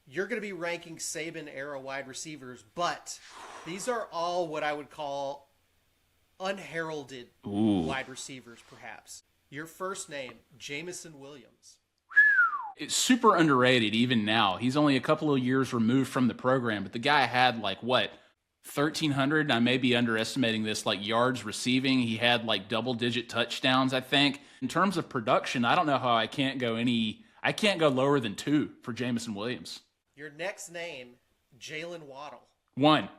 You're going to be ranking Saban era wide receivers, but these are all what I would call unheralded wide receivers, perhaps. Your first name, Jameson Williams. It's super underrated even now. He's only a couple of years removed from the program, but the guy had 1,300. I may be underestimating this, yards receiving. He had double-digit touchdowns, I think. In terms of production, I don't know how I can't go lower than 2 for Jameson Williams. Your next name, Jaylen Waddle.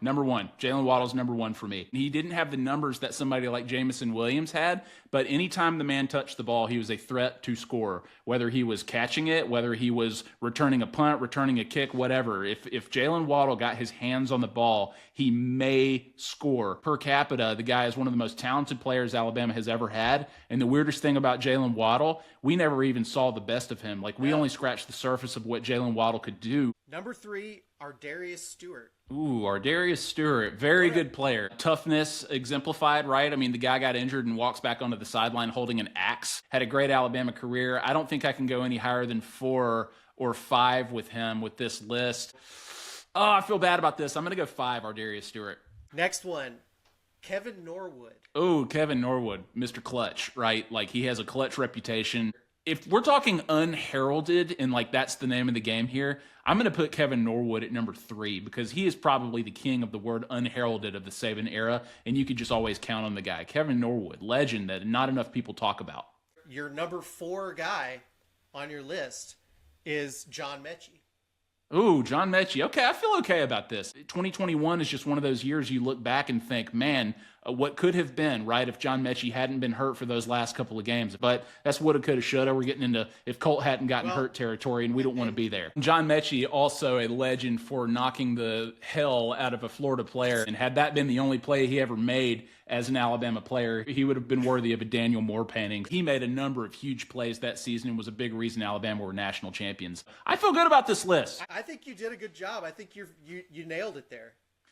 Number one. Jaylen Waddle's number 1 for me. He didn't have the numbers that somebody like Jameson Williams had, but anytime the man touched the ball, he was a threat to score. Whether he was catching it, whether he was returning a punt, returning a kick, whatever. If Jaylen Waddle got his hands on the ball, he may score. Per capita, the guy is one of the most talented players Alabama has ever had. And the weirdest thing about Jaylen Waddle, we never even saw the best of him. We only scratched the surface of what Jaylen Waddle could do. Number 3, Ardarius Stewart. Ooh, Ardarius Stewart, very good player. Toughness exemplified, right? I mean, the guy got injured and walks back onto the sideline holding an axe. Had a great Alabama career. I don't think I can go any higher than 4 or 5 with him with this list. Oh, I feel bad about this. I'm going to go 5, Ardarius Stewart. Next one, Kevin Norwood. Oh, Kevin Norwood, Mr. Clutch, right? He has a clutch reputation. If we're talking unheralded and that's the name of the game here, I'm going to put Kevin Norwood at number 3 because he is probably the king of the word unheralded of the Saban era, and you could just always count on the guy. Kevin Norwood, legend that not enough people talk about. Your number 4 guy on your list is John Mechie. Ooh, John Mechie. Okay, I feel okay about this. 2021 is just one of those years you look back and think, man, what could have been, right, if John Mechie hadn't been hurt for those last couple of games. But that's woulda, coulda, shoulda. We're getting into if Colt hadn't gotten hurt territory, and we don't want to be there. John Mechie, also a legend for knocking the hell out of a Florida player. And had that been the only play he ever made as an Alabama player, he would have been worthy of a Daniel Moore painting. He made a number of huge plays that season and was a big reason Alabama were national champions. I feel good about this list. I think you did a good job. I think you nailed it there.